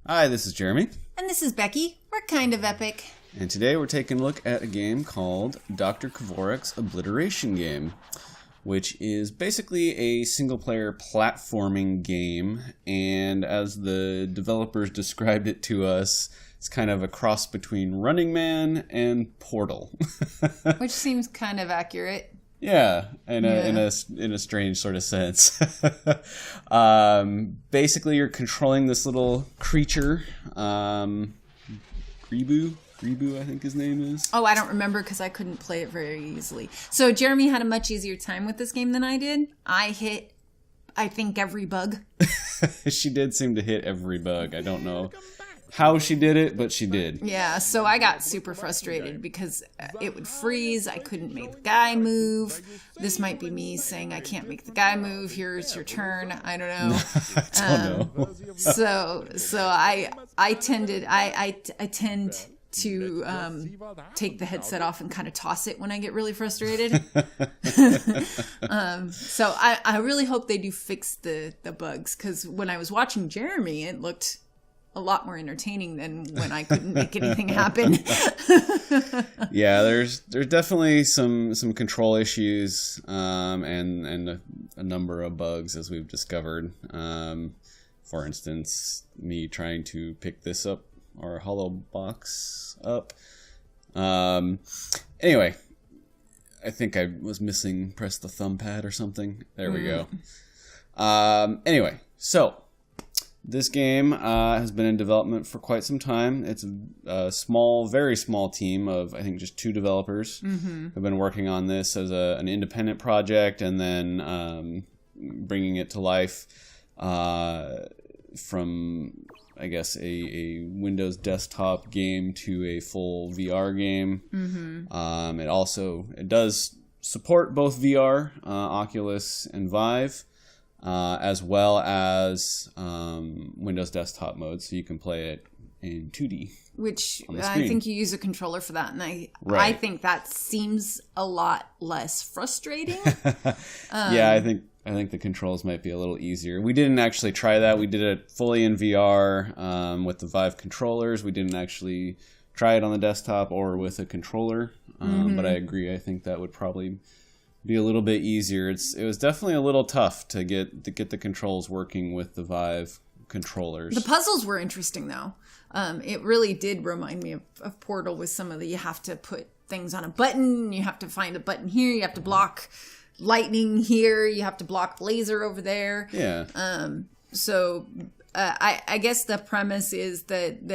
Hi, this is Jeremy. And this is Becky. We're kind of epic. And today we're taking a look at a game called Doctor Kvorak's Obliteration game, which is basically a single-player platforming game, and as the developers described it to us, it's kind of a cross between Running Man and Portal. Which seems kind of accurate. Yeah, in a strange sort of sense. Basically, you're controlling this little creature, Gribu, I think his name is. Oh, I don't remember because I couldn't play it very easily. So Jeremy had a much easier time with this game than I did. I hit, I think, every bug. She did seem to hit every bug. I don't know how she did it, but she did. Yeah, so I got super frustrated because it would freeze. I couldn't make the guy move. This might be me saying I can't make the guy move. Here's your turn. I don't know. I don't know. So I tend to take the headset off and kind of toss it when I get really frustrated. So I really hope they do fix the bugs, because when I was watching Jeremy, it looked a lot more entertaining than when I couldn't make anything happen. Yeah, there's definitely some control issues and a number of bugs, as we've discovered. For instance, me trying to pick this up, or hollow box up. Anyway, I think I was missing press the thumb pad or something. There we go. Anyway, so this game has been in development for quite some time. It's a small, very small team of, I think, just 2 developers who've been working on this as an independent project, and then bringing it to life from, I guess, a Windows desktop game to a full VR game. It does support both VR, Oculus, and Vive, as well as Windows desktop mode, so you can play it in 2D. Which I think you use a controller for that, and I think that seems a lot less frustrating. Yeah, I think the controls might be a little easier. We didn't actually try that. We did it fully in VR with the Vive controllers. We didn't actually try it on the desktop or with a controller, but I agree. I think that would probably be a little bit easier. It was definitely a little tough to get the controls working with the Vive controllers. The puzzles were interesting, though. It really did remind me of Portal, with some of you have to put things on a button, you have to find a button here, you have to block lightning here, you have to block laser over there. Yeah. I guess the premise is that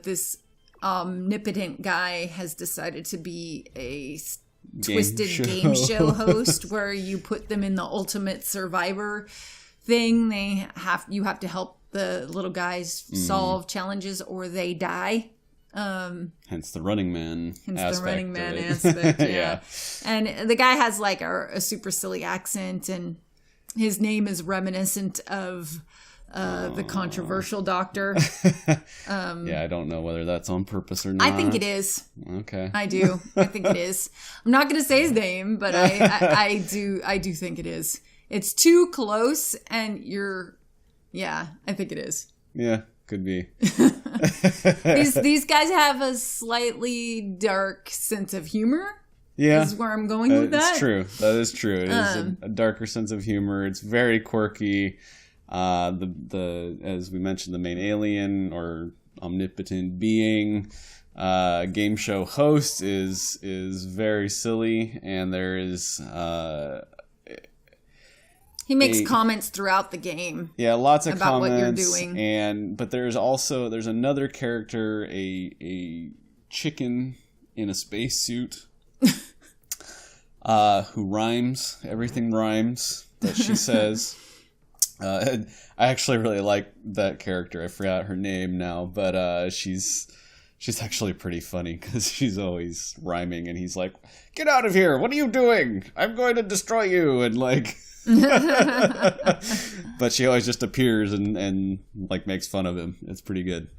this omnipotent guy has decided to be a twisted game show host, where you put them in the ultimate survivor thing. You have to help the little guys solve challenges or they die. Hence the Running Man aspect. Yeah. And the guy has like a super silly accent, and his name is reminiscent of the controversial doctor. Yeah, I don't know whether that's on purpose or not. I think it is. Okay. I do. I think it is. I'm not going to say his name, but I do think it is. It's too close, and I think it is. Yeah, could be. These guys have a slightly dark sense of humor. Yeah, is where I'm going with that. It's true. That is true. It is a darker sense of humor. It's very quirky. As we mentioned, the main alien or omnipotent being, game show host is very silly, and there is he makes comments throughout the game. Yeah, lots of about comments, what you're doing. But there's another character, a chicken in a spacesuit, who rhymes. Everything rhymes that she says. I actually really like that character. I forgot her name now, but she's actually pretty funny because she's always rhyming, and he's like, "Get out of here! What are you doing? I'm going to destroy you!" And like, but she always just appears and like makes fun of him. It's pretty good.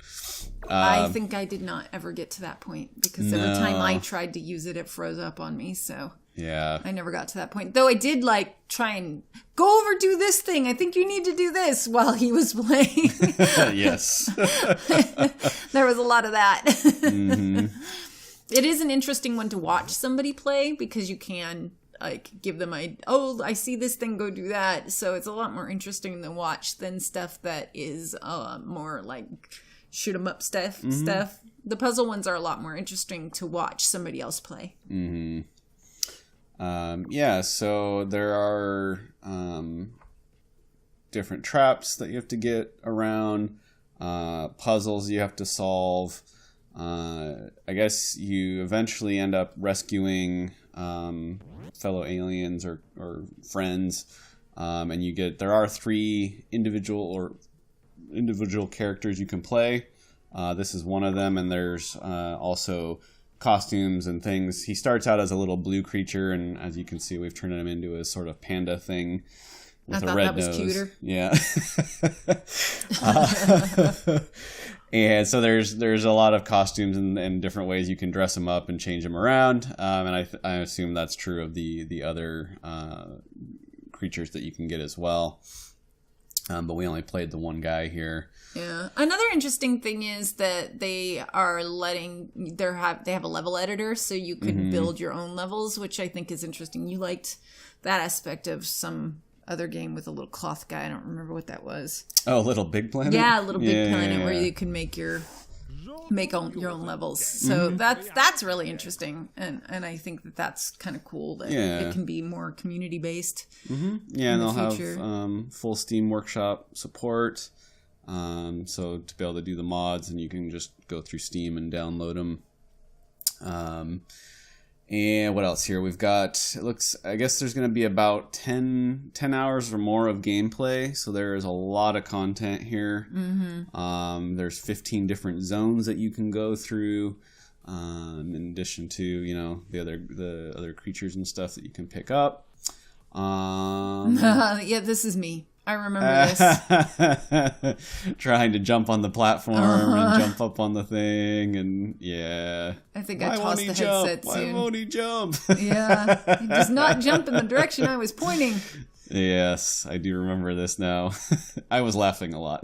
I think I did not ever get to that point, because every time I tried to use it, it froze up on me. So Yeah. I never got to that point. Though I did like try and go over, do this thing. I think you need to do this while he was playing. Yes. There was a lot of that. Mm-hmm. It is an interesting one to watch somebody play because you can like give them I see this thing, go do that. So it's a lot more interesting to watch than stuff that is more like shoot 'em up stuff. The puzzle ones are a lot more interesting to watch somebody else play. Mm-hmm. Yeah, so there are different traps that you have to get around, puzzles you have to solve. I guess you eventually end up rescuing fellow aliens or friends, and there are 3 individual characters you can play. This is one of them, and there's also costumes and things. He starts out as a little blue creature, and as you can see, we've turned him into a sort of panda thing with a red nose. Cuter. Yeah. And so there's a lot of costumes and different ways you can dress him up and change him around. And I assume that's true of the other creatures that you can get as well. But we only played the one guy here. Yeah. Another interesting thing is that they have a level editor, so you can build your own levels, which I think is interesting. You liked that aspect of some other game with a little cloth guy. I don't remember what that was. Oh, Little Big Planet? Yeah, Little Big Planet, where you can make your own levels. So that's really interesting, and I think that's kind of cool that it can be more community based. Yeah, and they'll have full Steam Workshop support, so to be able to do the mods, and you can just go through Steam and download them. And what else here? We've got, I guess there's going to be about 10 hours or more of gameplay. So there is a lot of content here. There's 15 different zones that you can go through. In addition to, the other creatures and stuff that you can pick up. Yeah, this is me. I remember this. Trying to jump on the platform and jump up on the thing, and yeah. I think I tossed the headset soon. Why won't he jump? Yeah, he does not jump in the direction I was pointing. Yes, I do remember this now. I was laughing a lot.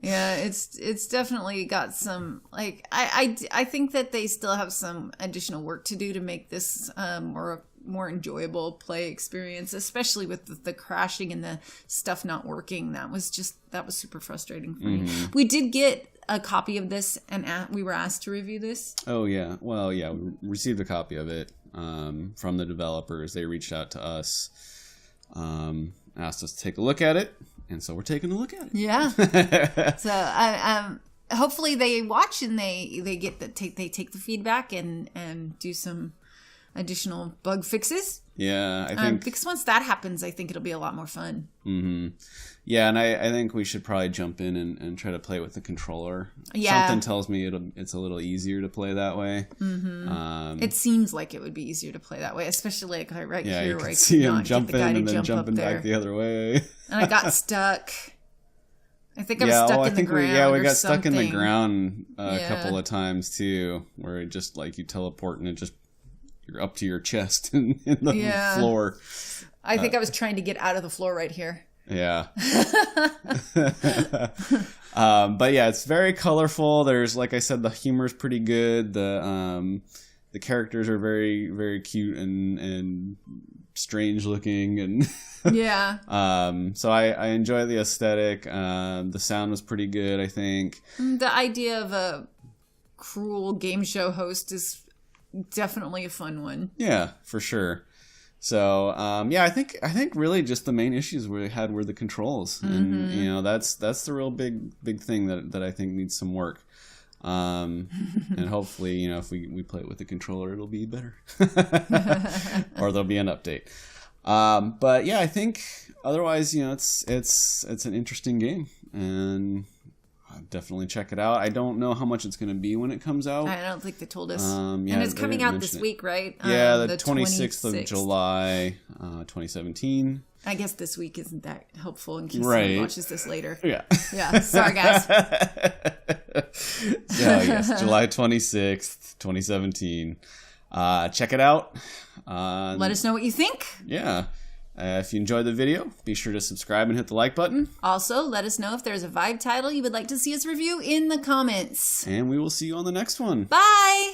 Yeah, it's definitely got some, like, I think that they still have some additional work to do to make this more enjoyable play experience, especially with the crashing and the stuff not working. That was super frustrating for me. We did get a copy of this, and we were asked to review this. Oh yeah, well yeah, we received a copy of it from the developers. They reached out to us, asked us to take a look at it, and so we're taking a look at it. Yeah. So hopefully they watch and they take the feedback and do some additional bug fixes. Yeah, I think because once that happens, I think it'll be a lot more fun. Yeah, and I think we should probably jump in and try to play with the controller. Yeah. Something tells me it's a little easier to play that way. It seems like it would be easier to play that way, especially like right here where I could see him jumping and then jumping back the other way. And I got stuck. I think I was stuck in the ground. We got stuck in the ground a couple of times too, where it just like you teleport and you're up to your chest in the floor. I think I was trying to get out of the floor right here. Yeah. But yeah, it's very colorful. There's, like I said, the humor's pretty good. The characters are very, very cute and strange looking, and so I enjoy the aesthetic. The sound was pretty good, I think. The idea of a cruel game show host is definitely a fun one. Yeah, for sure. So I think really just the main issues we had were the controls, and that's the real big thing that I think needs some work. And hopefully, if we play it with the controller, it'll be better, or there'll be an update. But yeah, I think otherwise, it's an interesting game, and definitely check it out. I don't know how much it's going to be when it comes out. I don't think they told us. And it's coming out this week, right? Yeah, the 26th of July, 2017. I guess this week isn't that helpful in case someone watches this later. Yeah. Yeah, sorry guys. So yes, July 26th, 2017. Check it out. Let us know what you think. Yeah. If you enjoyed the video, be sure to subscribe and hit the like button. Also, let us know if there's a Vive title you would like to see us review in the comments. And we will see you on the next one. Bye!